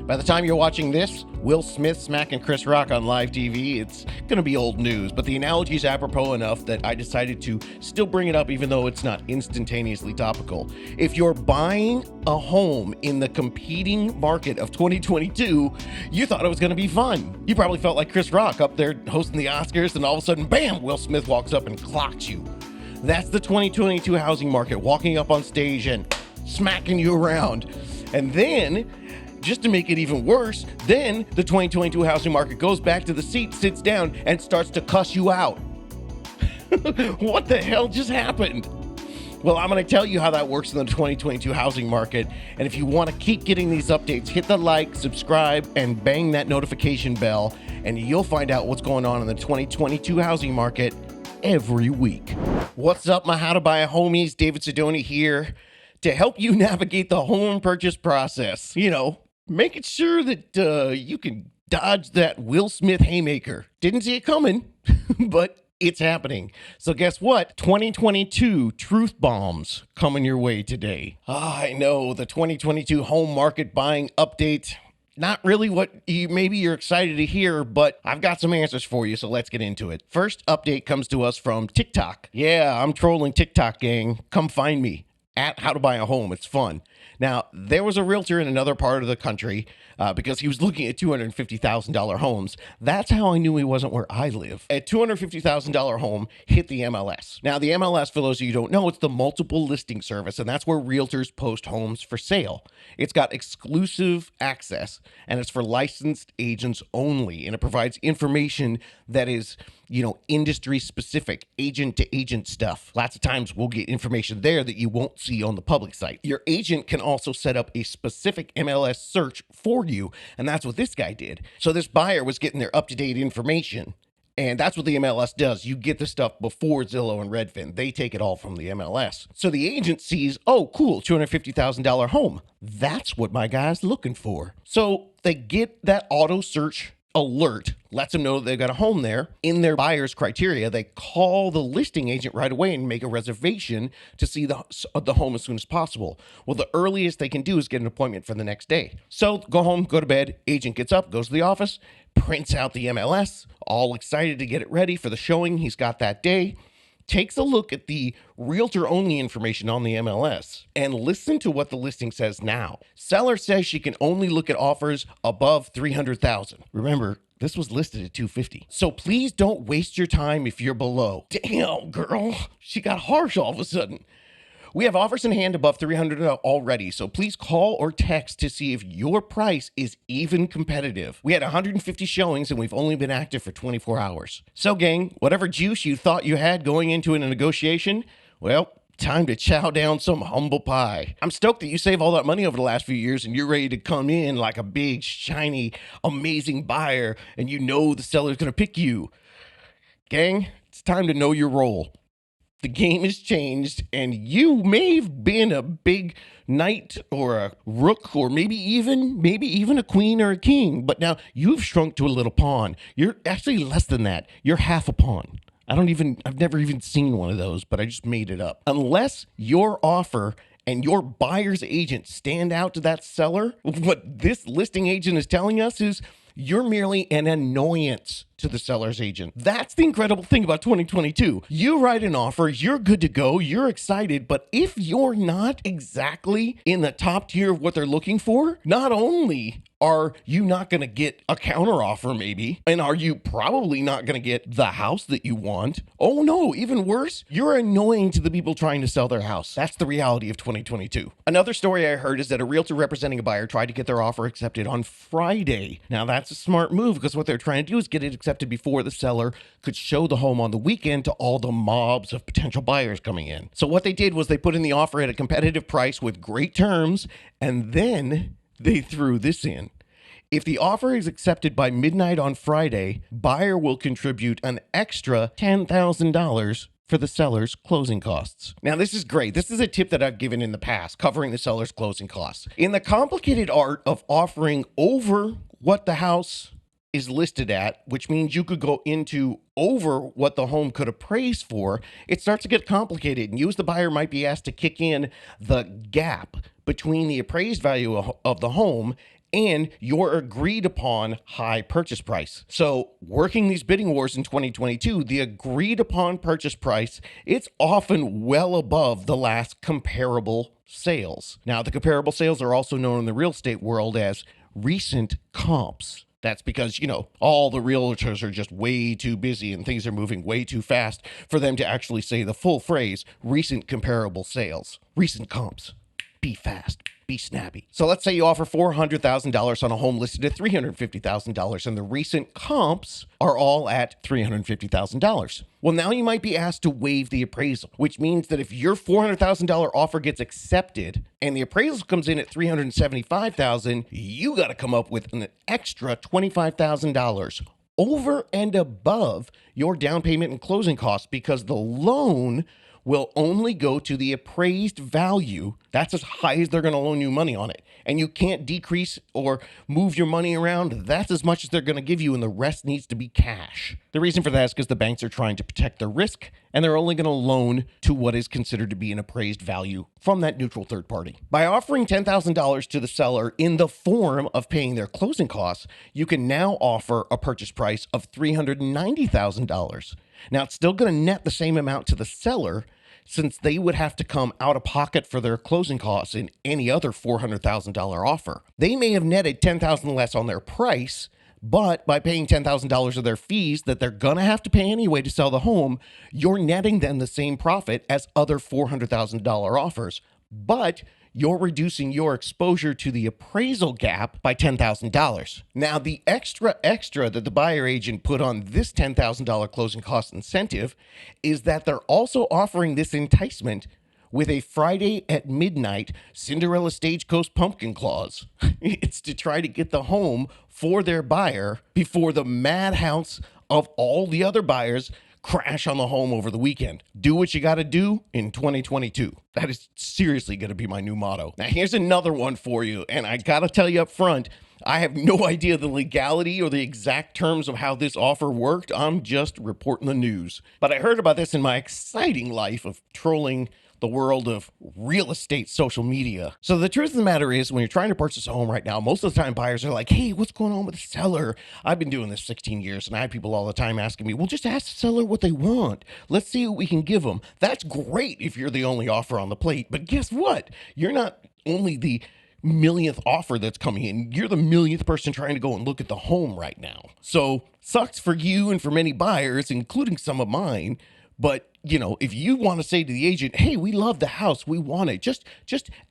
By the time you're watching this, Will Smith smacking Chris Rock on live TV, it's going to be old news, but the analogy is apropos enough that I decided to still bring it up even though it's not instantaneously topical. If you're buying a home in the competing market of 2022, you thought it was going to be fun. You probably felt like Chris Rock up there hosting the Oscars, and all of a sudden, bam, Will Smith walks up and clocks you. That's the 2022 housing market, walking up on stage and smacking you around. And then, just to make it even worse, then the 2022 housing market goes back to the seat, sits down, and starts to cuss you out. What the hell just happened? Well, I'm going to tell you how that works in the 2022 housing market. And if you want to keep getting these updates, hit the like, subscribe, and bang that notification bell, and you'll find out what's going on in the 2022 housing market every week. What's up, my How to Buy a Homies? David Sidoni here to help you navigate the home purchase process. You know, making sure that you can dodge that Will Smith haymaker. Didn't see it coming, but it's happening. So guess what? 2022 truth bombs coming your way today. I know, the 2022 home market buying update. Not really what maybe you're excited to hear, but I've got some answers for you, so let's get into it. First update comes to us from TikTok. Yeah, I'm trolling TikTok, gang. Come find me at How to Buy a Home. It's fun. Now, there was a realtor in another part of the country because he was looking at $250,000 homes. That's how I knew he wasn't where I live. A $250,000 home hit the MLS. Now, the MLS, for those of you who don't know, it's the multiple listing service, and that's where realtors post homes for sale. It's got exclusive access, and it's for licensed agents only, and it provides information that is, industry specific, agent to agent stuff. Lots of times we'll get information there that you won't see on the public site. Your agent can also set up a specific MLS search for you, and that's what this guy did. So this buyer was getting their up-to-date information, and that's what the MLS does. You get the stuff before Zillow and Redfin. They take it all from the MLS. So the agent sees, oh, cool, $250,000 home. That's what my guy's looking for. So they get that auto search alert, lets them know they've got a home there. In their buyer's criteria, they call the listing agent right away and make a reservation to see the home as soon as possible. Well, the earliest they can do is get an appointment for the next day. So go home, go to bed, agent gets up, goes to the office, prints out the MLS, all excited to get it ready for the showing he's got that day. Takes a look at the realtor-only information on the MLS and listen to what the listing says now. Seller says she can only look at offers above $300,000. Remember, this was listed at $250,000. So please don't waste your time if you're below. Damn, girl, she got harsh all of a sudden. We have offers in hand above $300,000 already, so please call or text to see if your price is even competitive. We had 150 showings and we've only been active for 24 hours. So gang, whatever juice you thought you had going into a negotiation, well, time to chow down some humble pie. I'm stoked that you saved all that money over the last few years and you're ready to come in like a big, shiny, amazing buyer and you know the seller's gonna pick you. Gang, it's time to know your role. The game has changed, and you may have been a big knight or a rook or maybe even a queen or a king, but now you've shrunk to a little pawn. You're actually less than that. You're half a pawn. I've never even seen one of those, but I just made it up. Unless your offer and your buyer's agent stand out to that seller, what this listing agent is telling us is you're merely an annoyance to the seller's agent. That's the incredible thing about 2022. You write an offer, you're good to go, you're excited, but if you're not exactly in the top tier of what they're looking for, not only are you not going to get a counter offer maybe, and are you probably not going to get the house that you want? Oh no, even worse, you're annoying to the people trying to sell their house. That's the reality of 2022. Another story I heard is that a realtor representing a buyer tried to get their offer accepted on Friday. Now that's a smart move because what they're trying to do is get it accepted before the seller could show the home on the weekend to all the mobs of potential buyers coming in. So what they did was they put in the offer at a competitive price with great terms, and then they threw this in. If the offer is accepted by midnight on Friday, buyer will contribute an extra $10,000 for the seller's closing costs. Now, this is great. This is a tip that I've given in the past, covering the seller's closing costs. In the complicated art of offering over what the house is listed at, which means you could go into over what the home could appraise for, it starts to get complicated, and you as the buyer might be asked to kick in the gap between the appraised value of the home and your agreed upon high purchase price. So working these bidding wars in 2022, the agreed upon purchase price, it's often well above the last comparable sales. Now, the comparable sales are also known in the real estate world as recent comps. That's because, all the realtors are just way too busy and things are moving way too fast for them to actually say the full phrase, recent comparable sales, recent comps. Be fast, be snappy. So let's say you offer $400,000 on a home listed at $350,000 and the recent comps are all at $350,000. Well, now you might be asked to waive the appraisal, which means that if your $400,000 offer gets accepted and the appraisal comes in at $375,000, you got to come up with an extra $25,000 over and above your down payment and closing costs, because the loan will only go to the appraised value. That's as high as they're going to loan you money on it. And you can't decrease or move your money around. That's as much as they're going to give you, and the rest needs to be cash. The reason for that is because the banks are trying to protect their risk, and they're only going to loan to what is considered to be an appraised value from that neutral third party. By offering $10,000 to the seller in the form of paying their closing costs, you can now offer a purchase price of $390,000. Now, it's still going to net the same amount to the seller, since they would have to come out of pocket for their closing costs in any other $400,000 offer. They may have netted $10,000 less on their price, but by paying $10,000 of their fees that they're going to have to pay anyway to sell the home, you're netting them the same profit as other $400,000 offers. But you're reducing your exposure to the appraisal gap by $10,000. Now, the extra that the buyer agent put on this $10,000 closing cost incentive is that they're also offering this enticement with a Friday at midnight Cinderella Stagecoach pumpkin clause. It's to try to get the home for their buyer before the madhouse of all the other buyers crash on the home over the weekend. Do what you got to do in 2022. That is seriously going to be my new motto. Now, here's another one for you. And I got to tell you up front, I have no idea the legality or the exact terms of how this offer worked. I'm just reporting the news. But I heard about this in my exciting life of trolling the world of real estate social media. So the truth of the matter is, when you're trying to purchase a home right now, most of the time buyers are like, hey, what's going on with the seller? I've been doing this 16 years and I have people all the time asking me, well, just ask the seller what they want. Let's see what we can give them. That's great if you're the only offer on the plate. But guess what? You're not only the millionth offer that's coming in. You're the millionth person trying to go and look at the home right now. So sucks for you and for many buyers, including some of mine. But, if you want to say to the agent, hey, we love the house, we want it, just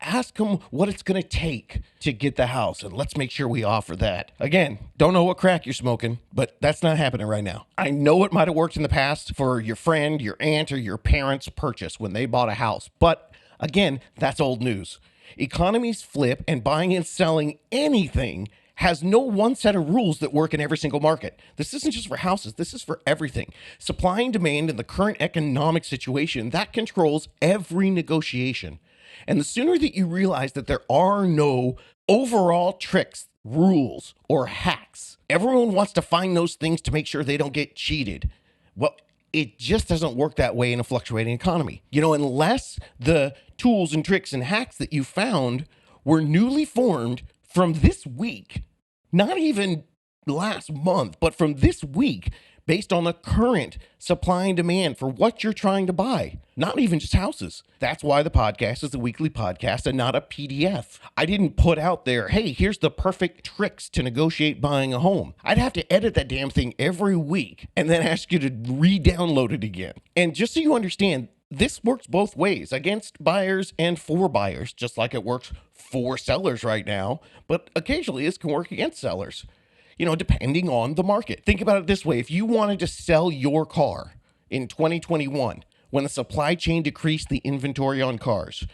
ask them what it's going to take to get the house, and let's make sure we offer that. Again, don't know what crack you're smoking, but that's not happening right now. I know it might have worked in the past for your friend, your aunt, or your parents' purchase when they bought a house. But again, that's old news. Economies flip, and buying and selling anything has no one set of rules that work in every single market. This isn't just for houses. This is for everything. Supply and demand in the current economic situation, that controls every negotiation. And the sooner that you realize that there are no overall tricks, rules, or hacks, everyone wants to find those things to make sure they don't get cheated. Well, it just doesn't work that way in a fluctuating economy. Unless the tools and tricks and hacks that you found were newly formed from this week, not even last month, but from this week, based on the current supply and demand for what you're trying to buy, not even just houses. That's why the podcast is a weekly podcast and not a PDF. I didn't put out there, hey, here's the perfect tricks to negotiate buying a home. I'd have to edit that damn thing every week and then ask you to re-download it again. And just so you understand, this works both ways, against buyers and for buyers, just like it works for sellers right now, but occasionally this can work against sellers, depending on the market. Think about it this way. If you wanted to sell your car in 2021, when the supply chain decreased the inventory on cars,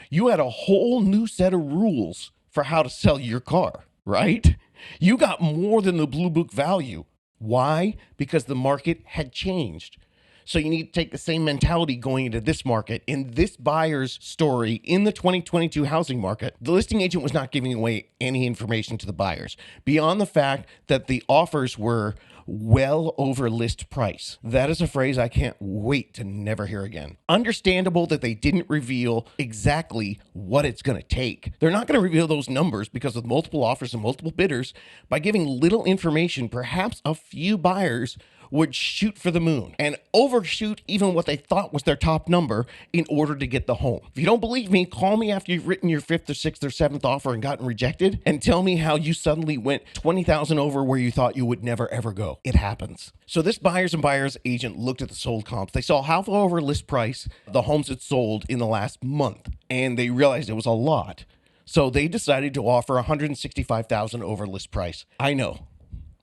you had a whole new set of rules for how to sell your car, right? You got more than the blue book value. Why? Because the market had changed. So you need to take the same mentality going into this market. In this buyer's story in the 2022 housing market, the listing agent was not giving away any information to the buyers beyond the fact that the offers were well over list price. That is a phrase I can't wait to never hear again. Understandable that they didn't reveal exactly what it's going to take. They're not going to reveal those numbers because with multiple offers and multiple bidders, by giving little information, perhaps a few buyers would shoot for the moon and overshoot even what they thought was their top number in order to get the home. If you don't believe me, call me after you've written your 5th or 6th or 7th offer and gotten rejected and tell me how you suddenly went 20,000 over where you thought you would never ever go. It happens. So this buyer's and buyer's agent looked at the sold comps. They saw how far over list price the homes had sold in the last month, and they realized it was a lot. So they decided to offer $165,000 over list price. I know.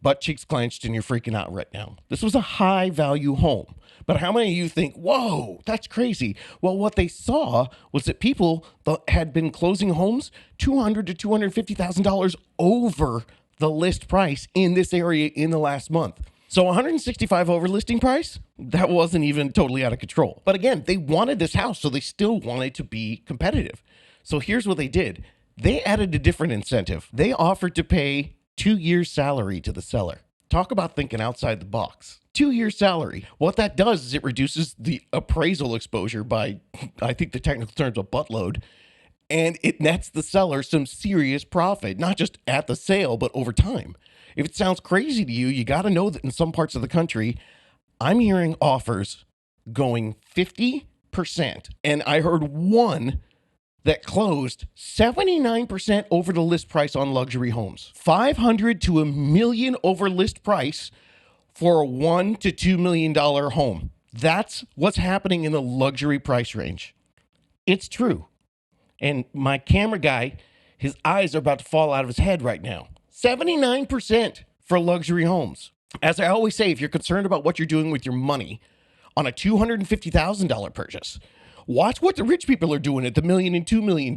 Butt cheeks clenched and you're freaking out right now. This was a high value home. But how many of you think, whoa, that's crazy? Well, what they saw was that people had been closing homes $200,000 to $250,000 over the list price in this area in the last month. So 165 over listing price, that wasn't even totally out of control. But again, they wanted this house, so they still wanted to be competitive. So here's what they did. They added a different incentive. They offered to pay 2 years' salary to the seller. Talk about thinking outside the box. 2 years' salary. What that does is it reduces the appraisal exposure by, I think the technical term's a buttload, and it nets the seller some serious profit, not just at the sale, but over time. If it sounds crazy to you, you got to know that in some parts of the country, I'm hearing offers going 50%, and I heard one that closed 79% over the list price on luxury homes. 500 to $1 million over list price for a $1 to $2 million home. That's what's happening in the luxury price range. It's true. And my camera guy, his eyes are about to fall out of his head right now. 79% for luxury homes. As I always say, if you're concerned about what you're doing with your money on a $250,000 purchase, watch what the rich people are doing at the $1 million and $2 million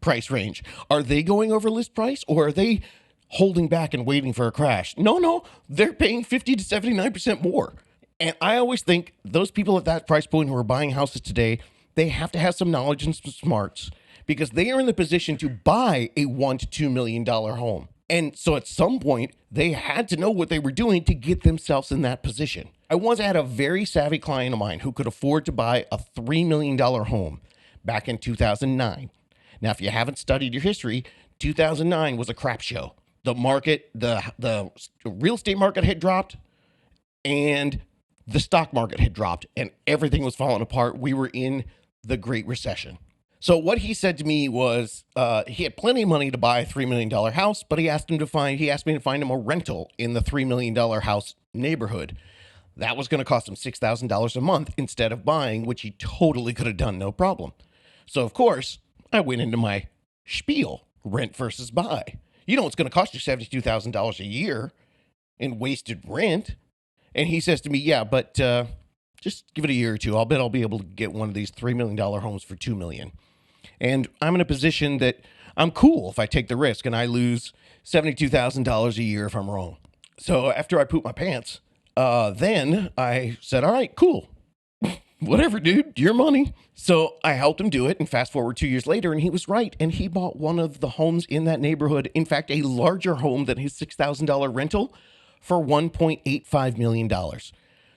price range. Are they going over list price, or are they holding back and waiting for a crash? No, they're paying 50 to 79% more. And I always think those people at that price point who are buying houses today, they have to have some knowledge and some smarts because they are in the position to buy a $1 to $2 million home. And so at some point, they had to know what they were doing to get themselves in that position. I once had a very savvy client of mine who could afford to buy a $3 million home back in 2009. Now, if you haven't studied your history, 2009 was a crap show. The market, the real estate market had dropped, and the stock market had dropped, and everything was falling apart. We were in the Great Recession. So what he said to me was he had plenty of money to buy a $3 million house, but he asked me to find him a rental in the $3 million house neighborhood. That was going to cost him $6,000 a month instead of buying, which he totally could have done, no problem. So, of course, I went into my spiel, rent versus buy. You know it's going to cost you $72,000 a year in wasted rent. And he says to me, yeah, but just give it a year or two. I'll bet I'll be able to get one of these $3 million homes for $2 million. And I'm in a position that I'm cool if I take the risk and I lose $72,000 a year if I'm wrong. So after I poop my pants, then I said, all right, cool. Whatever, dude, your money. So I helped him do it. And fast forward 2 years later, and he was right. And he bought one of the homes in that neighborhood. In fact, a larger home than his $6,000 rental for $1.85 million.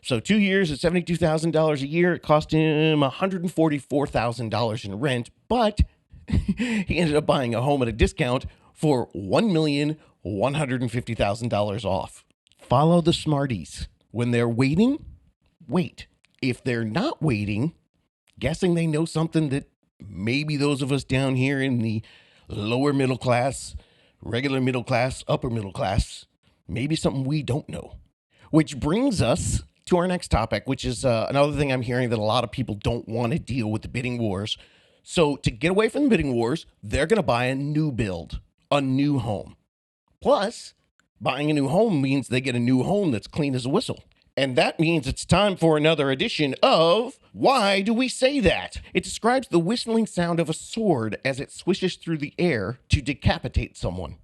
So 2 years at $72,000 a year, it cost him $144,000 in rent, but he ended up buying a home at a discount for $1,150,000 off. Follow the smarties. When they're waiting, wait. If they're not waiting, guessing they know something that maybe those of us down here in the lower middle class, regular middle class, upper middle class, maybe something we don't know. Which brings us to our next topic, which is another thing I'm hearing that a lot of people don't want to deal with the bidding wars. So to get away from the bidding wars, they're going to buy a new build, a new home. Plus, buying a new home means they get a new home that's clean as a whistle. And that means it's time for another edition of Why Do We Say That? It describes the whistling sound of a sword as it swishes through the air to decapitate someone.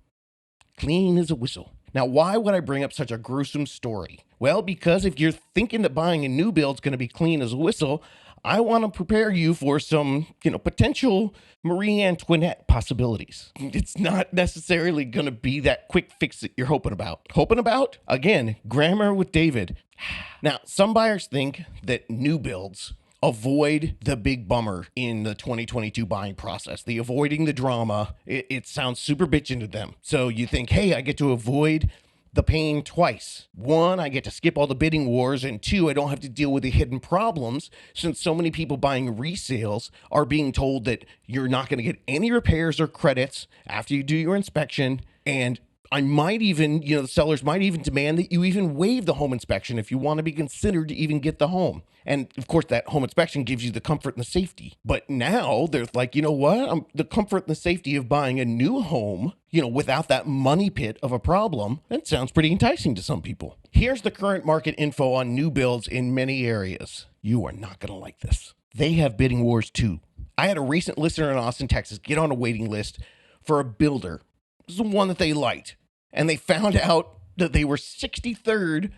Clean as a whistle. Now, why would I bring up such a gruesome story? Well, because if you're thinking that buying a new build is going to be clean as a whistle, I want to prepare you for some, potential Marie Antoinette possibilities. It's not necessarily going to be that quick fix that you're hoping about. Hoping about? Again, grammar with David. Now, some buyers think that new builds avoid the big bummer in the 2022 buying process. The avoiding the drama, it sounds super bitchin' to them. So you think, hey, I get to avoid the pain twice. One, I get to skip all the bidding wars, and two, I don't have to deal with the hidden problems since so many people buying resales are being told that you're not going to get any repairs or credits after you do your inspection. And I might even, the sellers might even demand that you even waive the home inspection if you want to be considered to even get the home. And of course, that home inspection gives you the comfort and the safety. But now they're like, you know what? The comfort and the safety of buying a new home, without that money pit of a problem, that sounds pretty enticing to some people. Here's the current market info on new builds in many areas. You are not going to like this. They have bidding wars too. I had a recent listener in Austin, Texas, get on a waiting list for a builder. This is the one that they liked. And they found out that they were 63rd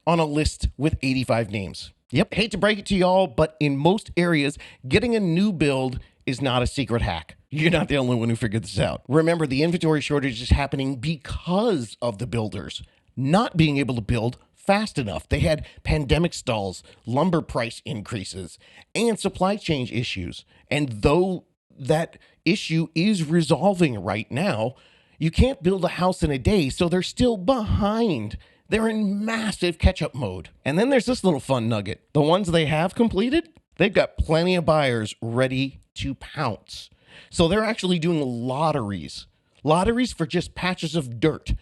on a list with 85 names. Yep, hate to break it to y'all, but in most areas, getting a new build is not a secret hack. You're not the only one who figured this out. Remember, the inventory shortage is happening because of the builders not being able to build fast enough. They had pandemic stalls, lumber price increases, and supply chain issues. And though that issue is resolving right now, you can't build a house in a day, so they're still behind. They're in massive catch-up mode. And then there's this little fun nugget. The ones they have completed, they've got plenty of buyers ready to pounce. So they're actually doing lotteries. Lotteries for just patches of dirt.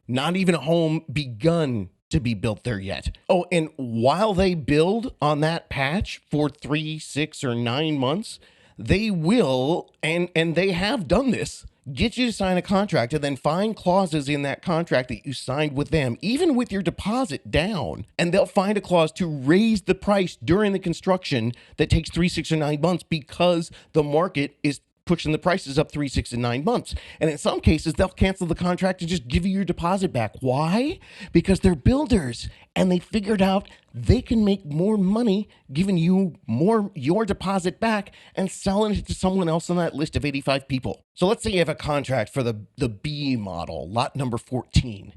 Not even a home begun to be built there yet. Oh, and while they build on that patch for 3, 6, or 9 months, they will, and they have done this, get you to sign a contract and then find clauses in that contract that you signed with them, even with your deposit down. And they'll find a clause to raise the price during the construction that takes 3, 6, or 9 months because the market is pushing the prices up 3, 6, and 9 months. And in some cases, they'll cancel the contract and just give you your deposit back. Why? Because they're builders and they figured out they can make more money giving you more your deposit back and selling it to someone else on that list of 85 people. So let's say you have a contract for the B model, lot number 14,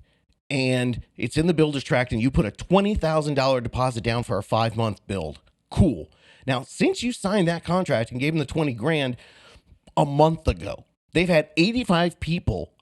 and it's in the builder's tract and you put a $20,000 deposit down for a 5-month build. Cool. Now, since you signed that contract and gave them the 20 grand, a month ago, they've had 85 people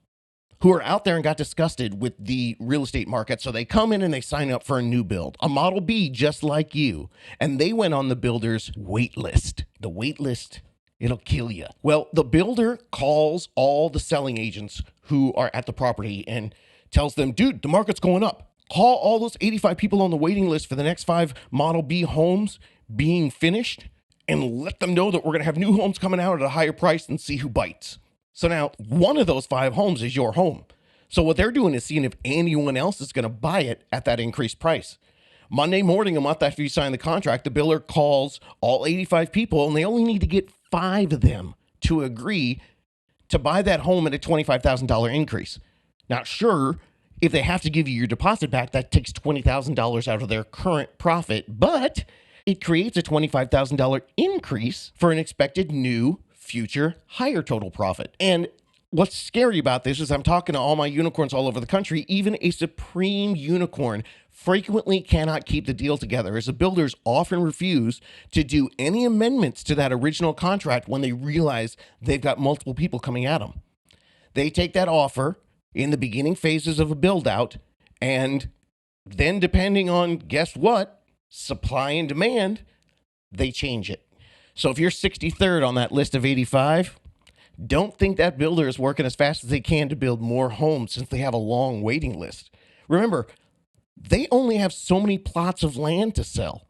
who are out there and got disgusted with the real estate market. So they come in and they sign up for a new build, a Model B just like you. And they went on the builder's wait list. The wait list, it'll kill you. Well, the builder calls all the selling agents who are at the property and tells them, dude, the market's going up. Call all those 85 people on the waiting list for the next 5 Model B homes being finished and let them know that we're going to have new homes coming out at a higher price and see who bites. So now one of those 5 homes is your home. So what they're doing is seeing if anyone else is going to buy it at that increased price. Monday morning, a month after you sign the contract, the builder calls all 85 people and they only need to get 5 of them to agree to buy that home at a $25,000 increase. Now, sure, if they have to give you your deposit back, that takes $20,000 out of their current profit, but it creates a $25,000 increase for an expected new future higher total profit. And what's scary about this is I'm talking to all my unicorns all over the country. Even a supreme unicorn frequently cannot keep the deal together, as the builders often refuse to do any amendments to that original contract when they realize they've got multiple people coming at them. They take that offer in the beginning phases of a build out, and then depending on, guess what, supply and demand, they change it. So if you're 63rd on that list of 85, don't think that builder is working as fast as they can to build more homes since they have a long waiting list. Remember, they only have so many plots of land to sell.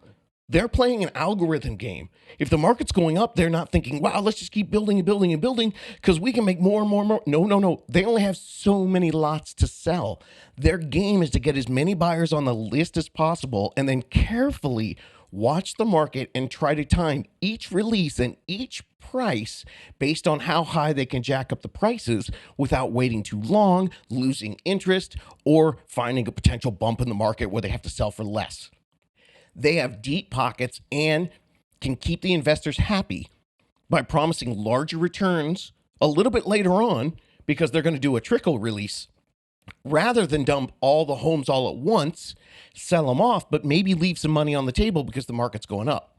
They're playing an algorithm game. If the market's going up, they're not thinking, wow, let's just keep building and building and building because we can make more and more and more. No. They only have so many lots to sell. Their game is to get as many buyers on the list as possible and then carefully watch the market and try to time each release and each price based on how high they can jack up the prices without waiting too long, losing interest, or finding a potential bump in the market where they have to sell for less. They have deep pockets and can keep the investors happy by promising larger returns a little bit later on because they're going to do a trickle release rather than dump all the homes all at once, sell them off, but maybe leave some money on the table because the market's going up.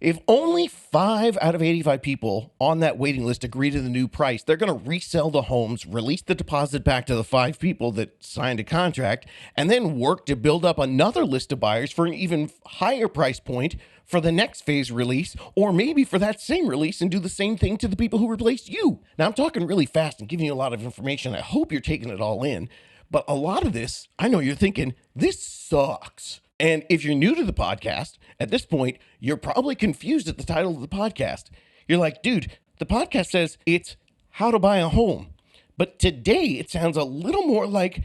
If only 5 out of 85 people on that waiting list agree to the new price, they're going to resell the homes, release the deposit back to the 5 people that signed a contract, and then work to build up another list of buyers for an even higher price point for the next phase release, or maybe for that same release and do the same thing to the people who replaced you. Now, I'm talking really fast and giving you a lot of information. I hope you're taking it all in. But a lot of this, I know you're thinking, this sucks. And if you're new to the podcast, at this point, you're probably confused at the title of the podcast. You're like, dude, the podcast says it's how to buy a home. But today it sounds a little more like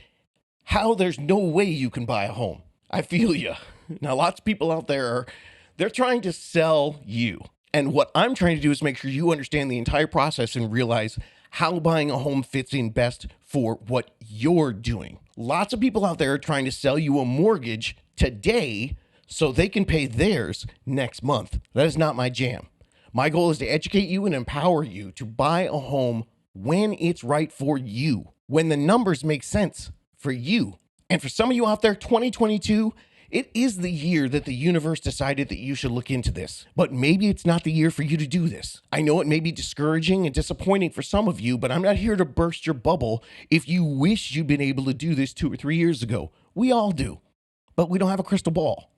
how there's no way you can buy a home. I feel you. Now, lots of people out there they're trying to sell you. And what I'm trying to do is make sure you understand the entire process and realize how buying a home fits in best for what you're doing. Lots of people out there are trying to sell you a mortgage today so they can pay theirs next month. That is not my jam. My goal is to educate you and empower you to buy a home when it's right for you, when the numbers make sense for you. And for some of you out there, 2022, it is the year that the universe decided that you should look into this. But maybe it's not the year for you to do this. I know it may be discouraging and disappointing for some of you, but I'm not here to burst your bubble if you wish you'd been able to do this 2 or 3 years ago. We all do, but we don't have a crystal ball.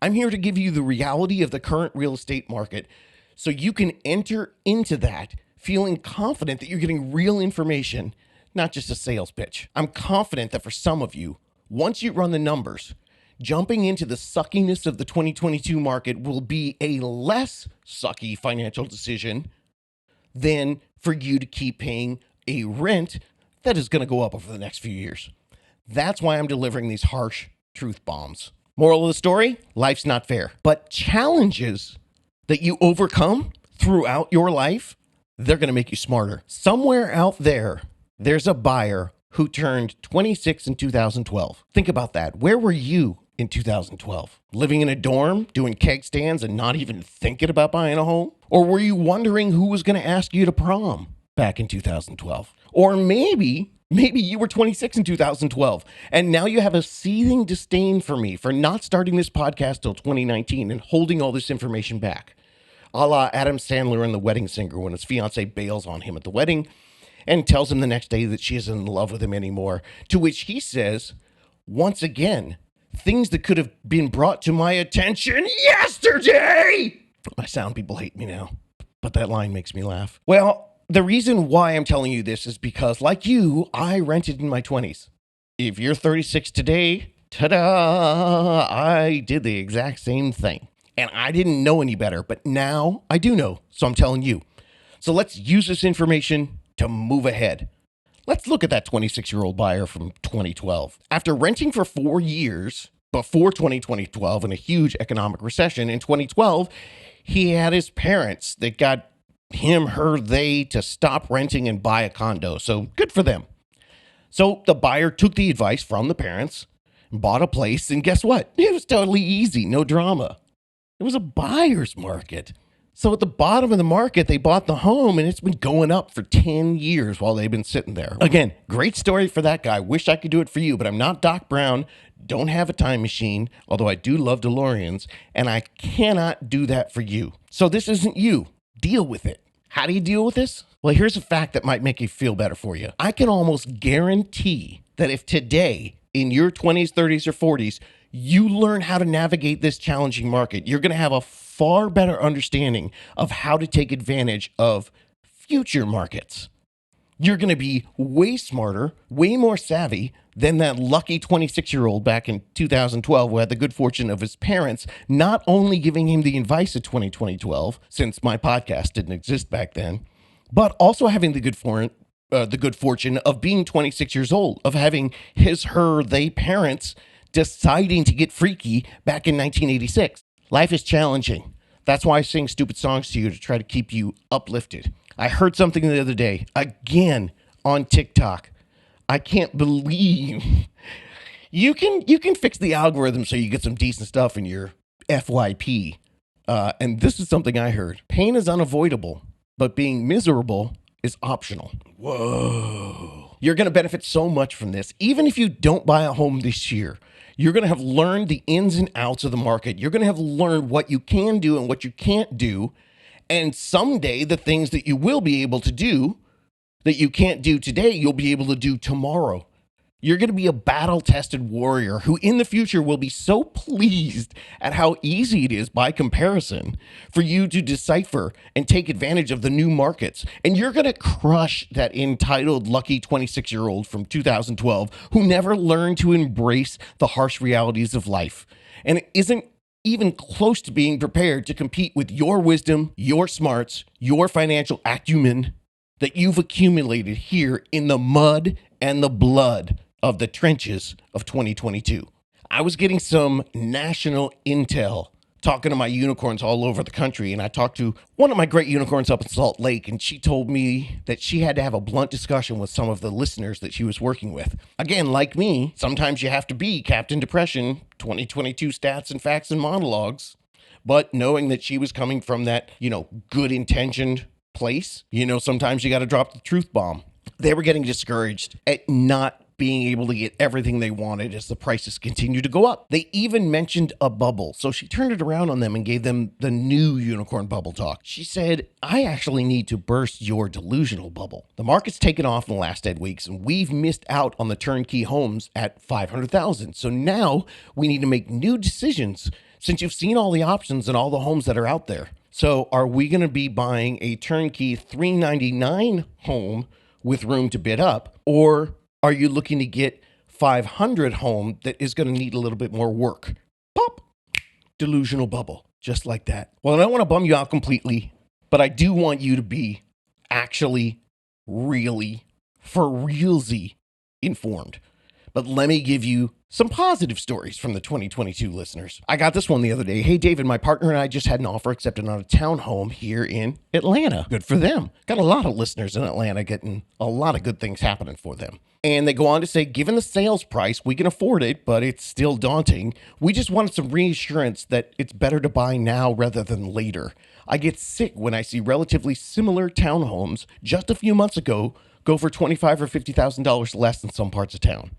I'm here to give you the reality of the current real estate market so you can enter into that feeling confident that you're getting real information, not just a sales pitch. I'm confident that for some of you, once you run the numbers, jumping into the suckiness of the 2022 market will be a less sucky financial decision than for you to keep paying a rent that is going to go up over the next few years. That's why I'm delivering these harsh truth bombs. Moral of the story, life's not fair. But challenges that you overcome throughout your life, they're going to make you smarter. Somewhere out there, there's a buyer who turned 26 in 2012. Think about that. Where were you in 2012? Living in a dorm, doing keg stands, and not even thinking about buying a home? Or were you wondering who was going to ask you to prom back in 2012? Or maybe you were 26 in 2012, and now you have a seething disdain for me for not starting this podcast till 2019 and holding all this information back. A la Adam Sandler in The Wedding Singer when his fiance bails on him at the wedding and tells him the next day that she isn't in love with him anymore, to which he says, once again, things that could have been brought to my attention yesterday. My sound people hate me now, but that line makes me laugh. Well, the reason why I'm telling you this is because, like you, I rented in my 20s. If you're 36 today, ta-da, I did the exact same thing. And I didn't know any better, but now I do know, so I'm telling you. So let's use this information to move ahead. Let's look at that 26-year-old buyer from 2012. After renting for 4 years before 2012 in a huge economic recession, in 2012, he had his parents that got him, her, they to stop renting and buy a condo. So good for them. So the buyer took the advice from the parents, bought a place, and guess what? It was totally easy, no drama. It was a buyer's market. So at the bottom of the market, they bought the home, and it's been going up for 10 years while they've been sitting there. Again, great story for that guy. Wish I could do it for you, but I'm not Doc Brown, don't have a time machine, although I do love DeLoreans, and I cannot do that for you. So this isn't you. Deal with it. How do you deal with this? Well, here's a fact that might make you feel better for you. I can almost guarantee that if today, in your 20s, 30s, or 40s, you learn how to navigate this challenging market, you're going to have a far better understanding of how to take advantage of future markets. You're going to be way smarter, way more savvy than that lucky 26-year-old back in 2012 who had the good fortune of his parents not only giving him the advice of 2012, since my podcast didn't exist back then, but also having the good fortune of being 26 years old, of having his, her, they parents deciding to get freaky back in 1986. Life is challenging. That's why I sing stupid songs to you, to try to keep you uplifted. I heard something the other day, again, on TikTok. I can't believe you can fix the algorithm so you get some decent stuff in your FYP. And this is something I heard. Pain is unavoidable, but being miserable is optional. Whoa. You're going to benefit so much from this. Even if you don't buy a home this year, you're going to have learned the ins and outs of the market. You're going to have learned what you can do and what you can't do. And someday, the things that you will be able to do that you can't do today, you'll be able to do tomorrow. You're going to be a battle-tested warrior who in the future will be so pleased at how easy it is by comparison for you to decipher and take advantage of the new markets. And you're going to crush that entitled, lucky 26-year-old from 2012 who never learned to embrace the harsh realities of life and isn't even close to being prepared to compete with your wisdom, your smarts, your financial acumen that you've accumulated here in the mud and the blood of the trenches of 2022. I was getting some national intel talking to my unicorns all over the country, and I talked to one of my great unicorns up in Salt Lake, and she told me that she had to have a blunt discussion with some of the listeners that she was working with. Again, like me, sometimes you have to be Captain Depression, 2022 stats and facts and monologues, but knowing that she was coming from that, good intentioned place, sometimes you got to drop the truth bomb. They were getting discouraged at not being able to get everything they wanted as the prices continue to go up. They even mentioned a bubble. So she turned it around on them and gave them the new unicorn bubble talk. She said, I actually need to burst your delusional bubble. The market's taken off in the last 10 weeks and we've missed out on the turnkey homes at 500,000. So now we need to make new decisions since you've seen all the options and all the homes that are out there. So are we going to be buying a turnkey $399 home with room to bid up, or are you looking to get 500 home that is going to need a little bit more work? Pop! Delusional bubble. Just like that. Well, I don't want to bum you out completely, but I do want you to be actually really, for realsy, informed. But let me give you some positive stories from the 2022 listeners. I got this one the other day. Hey, David, my partner and I just had an offer accepted on a townhome here in Atlanta. Good for them. Got a lot of listeners in Atlanta getting a lot of good things happening for them. And they go on to say, given the sales price, we can afford it, but it's still daunting. We just wanted some reassurance that it's better to buy now rather than later. I get sick when I see relatively similar townhomes just a few months ago go for $25,000 or $50,000 less in some parts of town.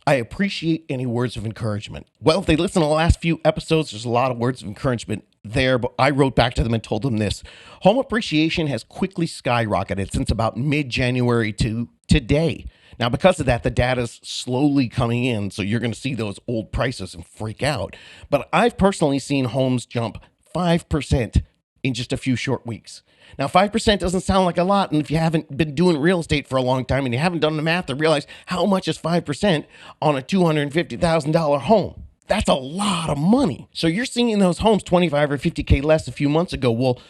I appreciate any words of encouragement. Well, if they listen to the last few episodes, there's a lot of words of encouragement there, but I wrote back to them and told them this. Home appreciation has quickly skyrocketed since about mid-January to today. Now, because of that, the data's slowly coming in, so you're going to see those old prices and freak out. But I've personally seen homes jump 5% in just a few short weeks. Now, 5% doesn't sound like a lot, and if you haven't been doing real estate for a long time and you haven't done the math to realize how much is 5% on a $250,000 home, that's a lot of money. So you're seeing those homes 25 or 50K less a few months ago. Well,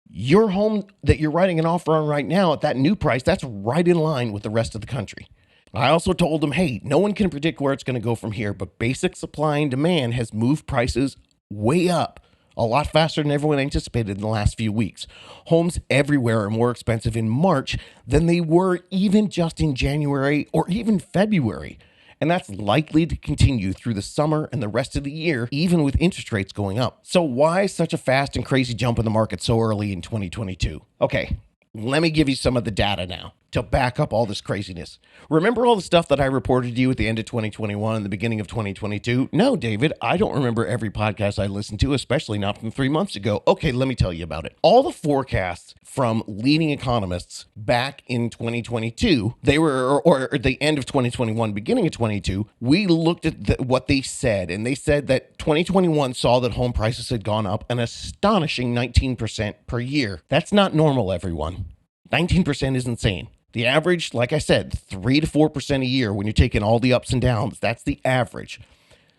your home that you're writing an offer on right now at that new price, that's right in line with the rest of the country. I also told them, hey, no one can predict where it's going to go from here, but basic supply and demand has moved prices way up a lot faster than everyone anticipated in the last few weeks. Homes everywhere are more expensive in March than they were even just in January or even February. And that's likely to continue through the summer and the rest of the year, even with interest rates going up. So why such a fast and crazy jump in the market so early in 2022? Okay, let me give you some of the data now to back up all this craziness. Remember all the stuff that I reported to you at the end of 2021 and the beginning of 2022? No, David, I don't remember every podcast I listened to, especially not from 3 months ago. Okay, let me tell you about it. All the forecasts from leading economists back in 2022, they were, or the end of 2021, beginning of 22, we looked at what they said, and they said that 2021 saw that home prices had gone up an astonishing 19% per year. That's not normal, everyone. 19% is insane. The average, like I said, 3 to 4% a year when you're taking all the ups and downs. That's the average.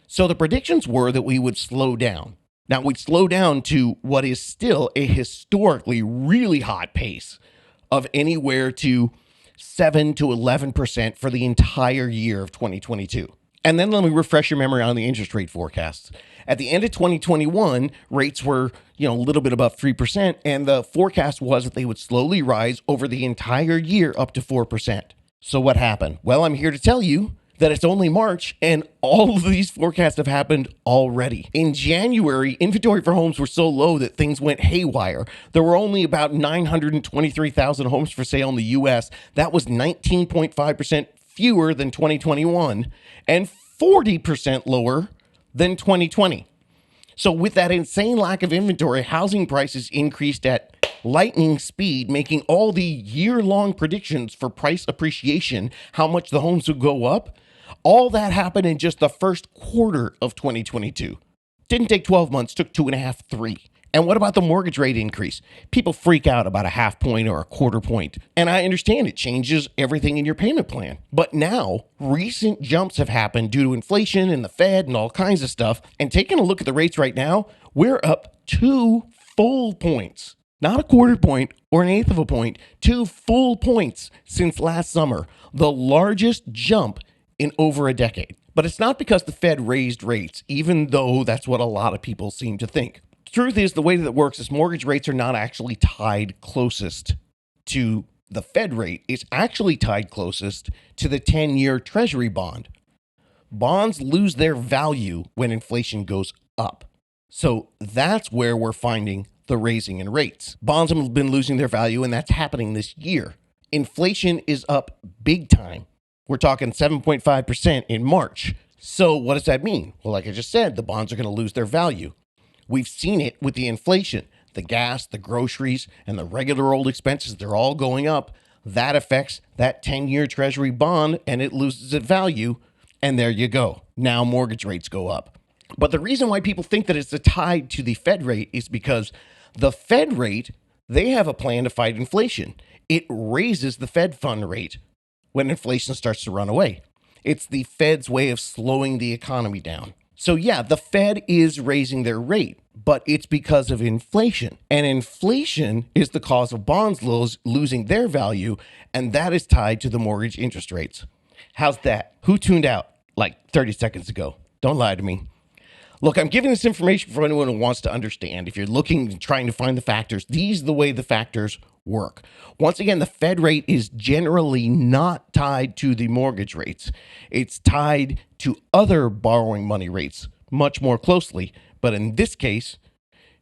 So the predictions were that we would slow down. Now, we'd slow down to what is still a historically really hot pace of anywhere to 7 to 11% for the entire year of 2022. And then let me refresh your memory on the interest rate forecasts. At the end of 2021, rates were, a little bit above 3%, and the forecast was that they would slowly rise over the entire year up to 4%. So what happened? Well, I'm here to tell you that it's only March and all of these forecasts have happened already. In January, inventory for homes were so low that things went haywire. There were only about 923,000 homes for sale in the US. That was 19.5% fewer than 2021 and 40% lower than 2020. So with that insane lack of inventory, housing prices increased at lightning speed, making all the year-long predictions for price appreciation, how much the homes would go up, all that happened in just the first quarter of 2022. Didn't take 12 months, took 2.5, 3. And what about the mortgage rate increase? People freak out about a half point or a quarter point. And I understand it changes everything in your payment plan. But now, recent jumps have happened due to inflation and the Fed and all kinds of stuff. And taking a look at the rates right now, we're up 2 full points. Not a quarter point or an eighth of a point, 2 full points since last summer. The largest jump in over a decade. But it's not because the Fed raised rates, even though that's what a lot of people seem to think. Truth is, the way that it works is mortgage rates are not actually tied closest to the Fed rate. It's actually tied closest to the 10-year Treasury bond. Bonds lose their value when inflation goes up. So that's where we're finding the raising in rates. Bonds have been losing their value, and that's happening this year. Inflation is up big time. We're talking 7.5% in March. So what does that mean? Well, like I just said, the bonds are going to lose their value. We've seen it with the inflation. The gas, the groceries, and the regular old expenses, they're all going up. That affects that 10-year Treasury bond, and it loses its value. And there you go. Now mortgage rates go up. But the reason why people think that it's tied to the Fed rate is because the Fed rate, they have a plan to fight inflation. It raises the Fed fund rate when inflation starts to run away. It's the Fed's way of slowing the economy down. So yeah, the Fed is raising their rate, but it's because of inflation. And inflation is the cause of bonds losing their value, and that is tied to the mortgage interest rates. How's that? Who tuned out like 30 seconds ago? Don't lie to me. Look, I'm giving this information for anyone who wants to understand. If you're looking, trying to find the factors, these are the way the factors work. Once again, the Fed rate is generally not tied to the mortgage rates. It's tied to other borrowing money rates much more closely. But in this case,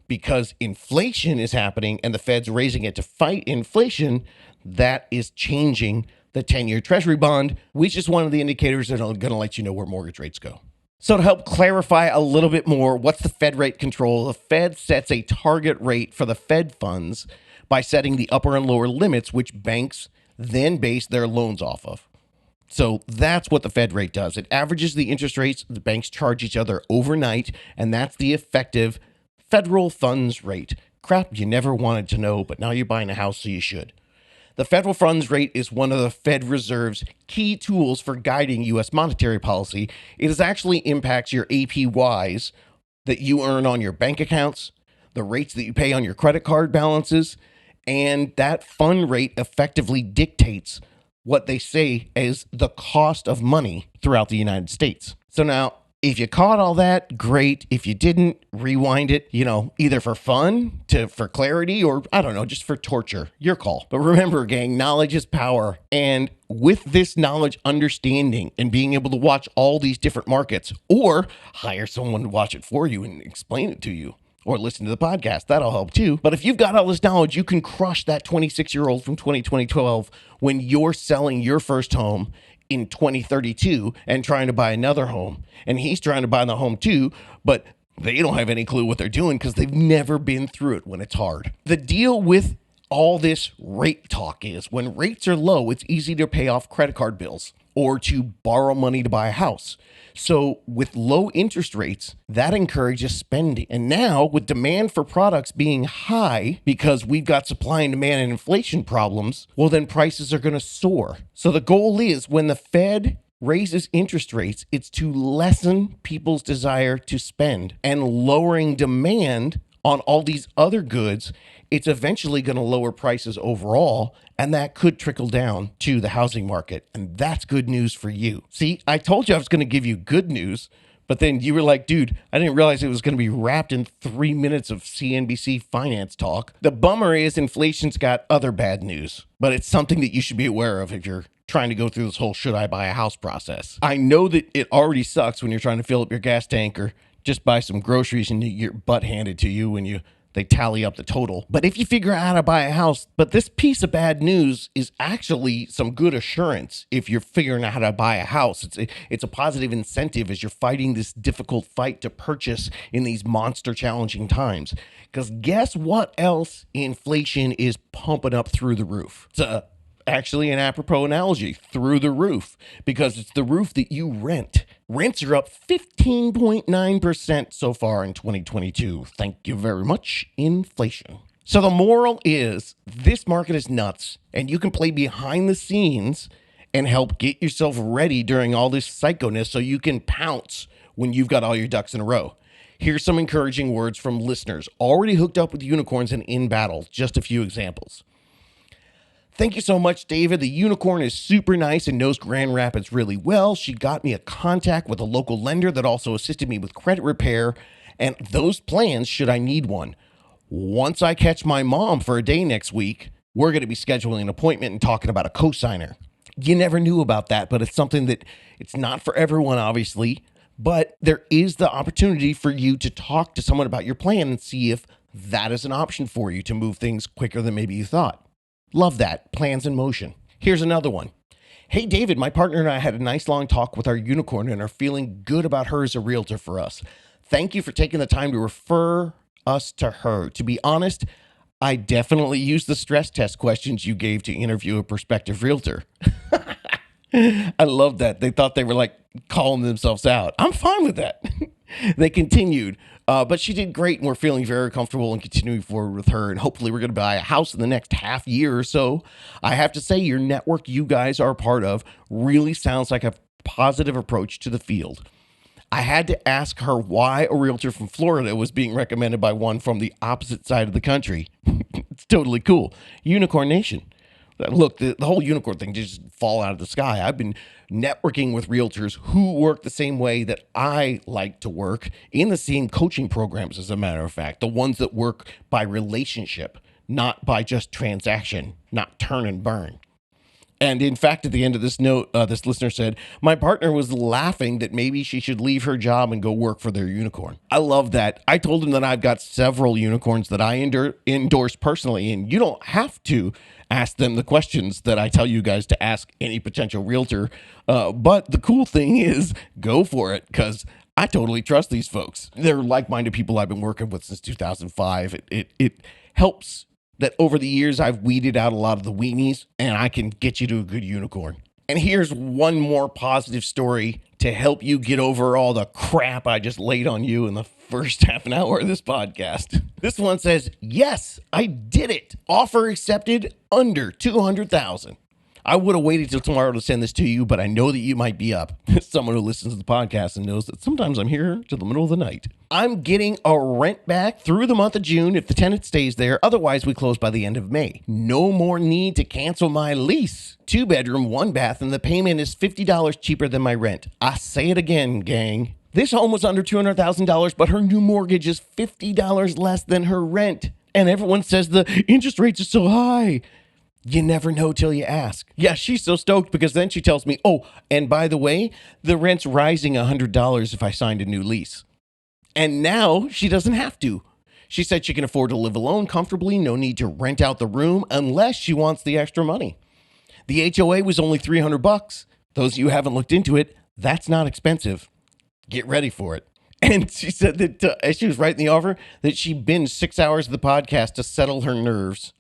because inflation is happening and the Fed's raising it to fight inflation, that is changing the 10-year Treasury bond, which is one of the indicators that are going to let you know where mortgage rates go. So to help clarify a little bit more, what's the Fed rate control? The Fed sets a target rate for the Fed funds by setting the upper and lower limits, which banks then base their loans off of. So that's what the Fed rate does. It averages the interest rates the banks charge each other overnight, and that's the effective federal funds rate. Crap you never wanted to know, but now you're buying a house, so you should. The federal funds rate is one of the Fed Reserve's key tools for guiding U.S. monetary policy. It actually impacts your APYs that you earn on your bank accounts, the rates that you pay on your credit card balances, and that fund rate effectively dictates what they say is the cost of money throughout the United States. So now, if you caught all that, great. If you didn't, rewind it, either for fun, for clarity, or I don't know, just for torture. Your call. But remember, gang, knowledge is power. And with this knowledge, understanding, and being able to watch all these different markets, or hire someone to watch it for you and explain it to you, or listen to the podcast, that'll help too. But if you've got all this knowledge, you can crush that 26-year-old from 2012 when you're selling your first home in 2032 and trying to buy another home. And he's trying to buy the home too, but they don't have any clue what they're doing because they've never been through it when it's hard. The deal with all this rate talk is when rates are low, it's easy to pay off credit card bills or to borrow money to buy a house. So with low interest rates, that encourages spending. And now with demand for products being high because we've got supply and demand and inflation problems, well, then prices are going to soar. So the goal is when the Fed raises interest rates, it's to lessen people's desire to spend and lowering demand on all these other goods, it's eventually going to lower prices overall, and that could trickle down to the housing market. And that's good news for you. See, I told you I was going to give you good news, but then you were like, dude, I didn't realize it was going to be wrapped in 3 minutes of CNBC finance talk. The bummer is inflation's got other bad news, but it's something that you should be aware of if you're trying to go through this whole should I buy a house process. I know that it already sucks when you're trying to fill up your gas tank or just buy some groceries and you get your butt handed to you when they tally up the total. But if you figure out how to buy a house, but this piece of bad news is actually some good assurance if you're figuring out how to buy a house. It's a positive incentive as you're fighting this difficult fight to purchase in these monster challenging times. Because guess what else inflation is pumping up through the roof? It's actually an apropos analogy, through the roof, because it's the roof that you rent. Rents are up 15.9% so far in 2022. Thank you very much, inflation. So the moral is this market is nuts, and you can play behind the scenes and help get yourself ready during all this psychoness so you can pounce when you've got all your ducks in a row. Here's some encouraging words from listeners already hooked up with unicorns and in battle. Just a few examples. Thank you so much, David. The unicorn is super nice and knows Grand Rapids really well. She got me a contact with a local lender that also assisted me with credit repair and those plans should I need one. Once I catch my mom for a day next week, we're going to be scheduling an appointment and talking about a cosigner. You never knew about that, but it's something that it's not for everyone, obviously, but there is the opportunity for you to talk to someone about your plan and see if that is an option for you to move things quicker than maybe you thought. Love that. Plans in motion. Here's another one. Hey, David, my partner and I had a nice long talk with our unicorn and are feeling good about her as a realtor for us. Thank you for taking the time to refer us to her. To be honest, I definitely used the stress test questions you gave to interview a prospective realtor. I love that. They thought they were like calling themselves out. I'm fine with that. They continued, but she did great and we're feeling very comfortable and continuing forward with her. And hopefully we're going to buy a house in the next half year or so. I have to say your network you guys are a part of really sounds like a positive approach to the field. I had to ask her why a realtor from Florida was being recommended by one from the opposite side of the country. It's totally cool. Unicorn Nation. Look, the whole unicorn thing just fall out of the sky. I've been networking with realtors who work the same way that I like to work in the same coaching programs, as a matter of fact, the ones that work by relationship, not by just transaction, not turn and burn. And in fact, at the end of this note, this listener said, my partner was laughing that maybe she should leave her job and go work for their unicorn. I love that. I told him that I've got several unicorns that I endorse personally, and you don't have to ask them the questions that I tell you guys to ask any potential realtor. But the cool thing is, go for it, because I totally trust these folks. They're like-minded people I've been working with since 2005. It helps that over the years, I've weeded out a lot of the weenies and I can get you to a good unicorn. And here's one more positive story to help you get over all the crap I just laid on you in the first half an hour of this podcast. This one says, yes, I did it. Offer accepted under $200,000. I would have waited till tomorrow to send this to you, but I know that you might be up. Someone who listens to the podcast and knows that sometimes I'm here till the middle of the night. I'm getting a rent back through the month of June if the tenant stays there. Otherwise, we close by the end of May. No more need to cancel my lease. 2-bedroom, 1-bath, and the payment is $50 cheaper than my rent. I say it again, gang. This home was under $200,000, but her new mortgage is $50 less than her rent. And everyone says the interest rates are so high. You never know till you ask. Yeah, she's so stoked because then she tells me, oh, and by the way, the rent's rising $100 if I signed a new lease. And now she doesn't have to. She said she can afford to live alone comfortably, no need to rent out the room unless she wants the extra money. The HOA was only $300. Those of you who haven't looked into it, that's not expensive. Get ready for it. And she said that as she was writing the offer, that she binged 6 hours of the podcast to settle her nerves.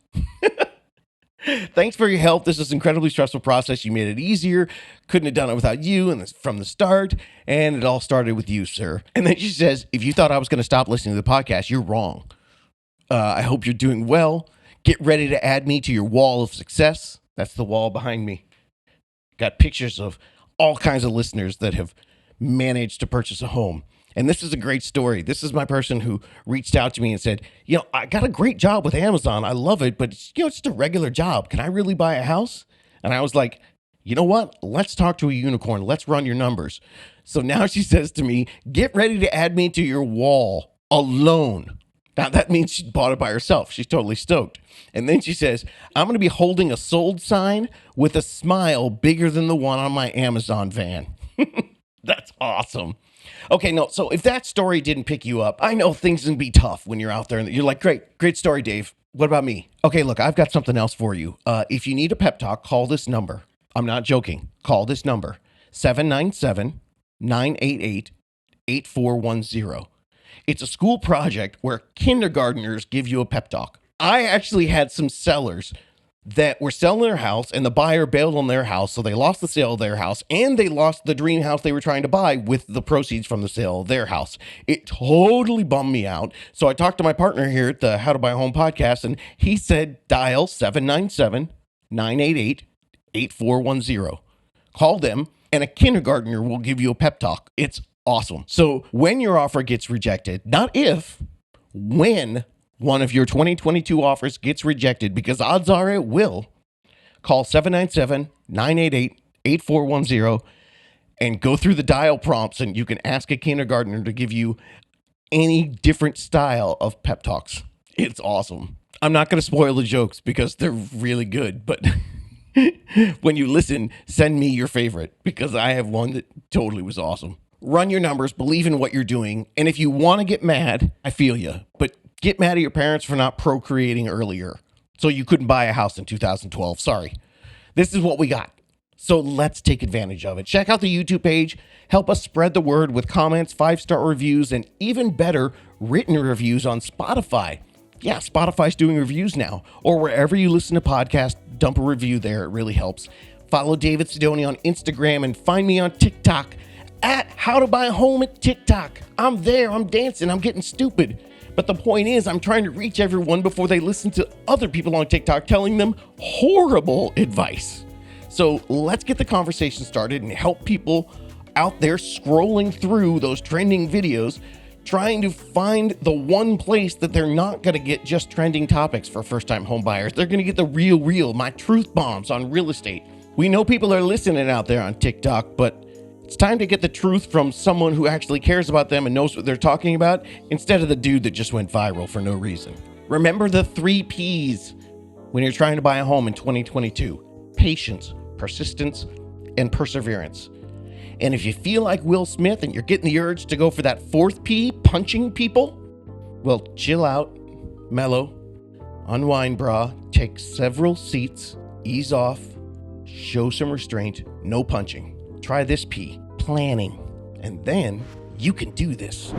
Thanks for your help. This is an incredibly stressful process. You made it easier. Couldn't have done it without you and from the start. And it all started with you, sir. And then she says, if you thought I was going to stop listening to the podcast, you're wrong. I hope you're doing well. Get ready to add me to your wall of success. That's the wall behind me. Got pictures of all kinds of listeners that have managed to purchase a home. And this is a great story. This is my person who reached out to me and said, I got a great job with Amazon. I love it, but it's just a regular job. Can I really buy a house? And I was like, you know what? Let's talk to a unicorn. Let's run your numbers. So now she says to me, get ready to add me to your wall alone. Now that means she bought it by herself. She's totally stoked. And then she says, I'm going to be holding a sold sign with a smile bigger than the one on my Amazon van. That's awesome. Okay, no, so if that story didn't pick you up, I know things can be tough when you're out there and you're like, great story, Dave. What about me? Okay, look, I've got something else for you. If you need a pep talk, call this number. I'm not joking. Call this number, 797-988-8410. It's a school project where kindergartners give you a pep talk. I actually had some sellers that were selling their house and the buyer bailed on their house. So they lost the sale of their house and they lost the dream house they were trying to buy with the proceeds from the sale of their house. It totally bummed me out. So I talked to my partner here at the How to Buy a Home podcast, and he said, dial 797-988-8410. Call them and a kindergartner will give you a pep talk. It's awesome. So when your offer gets rejected, not if, when one of your 2022 offers gets rejected, because odds are it will, call 797-988-8410 and go through the dial prompts, and you can ask a kindergartner to give you any different style of pep talks. It's awesome. I'm not going to spoil the jokes because they're really good, but when you listen, send me your favorite because I have one that totally was awesome. Run your numbers, believe in what you're doing, and if you want to get mad, I feel you, but get mad at your parents for not procreating earlier so you couldn't buy a house in 2012. Sorry. This is what we got. So let's take advantage of it. Check out the YouTube page. Help us spread the word with comments, 5-star reviews, and even better, written reviews on Spotify. Yeah, Spotify's doing reviews now. Or wherever you listen to podcasts, dump a review there. It really helps. Follow David Sidoni on Instagram and find me on TikTok at How to Buy a Home at TikTok. I'm there. I'm dancing. I'm getting stupid. But the point is, I'm trying to reach everyone before they listen to other people on TikTok telling them horrible advice. So let's get the conversation started and help people out there scrolling through those trending videos, trying to find the one place that they're not going to get just trending topics for first-time home buyers. They're going to get the real, my truth bombs on real estate. We know people are listening out there on TikTok, but it's time to get the truth from someone who actually cares about them and knows what they're talking about, instead of the dude that just went viral for no reason. Remember the 3 Ps when you're trying to buy a home in 2022. Patience, persistence, and perseverance. And if you feel like Will Smith and you're getting the urge to go for that 4th P, punching people, well, chill out, mellow, unwind, brah, take several seats, ease off, show some restraint, no punching. Try this P, planning, and then you can do this.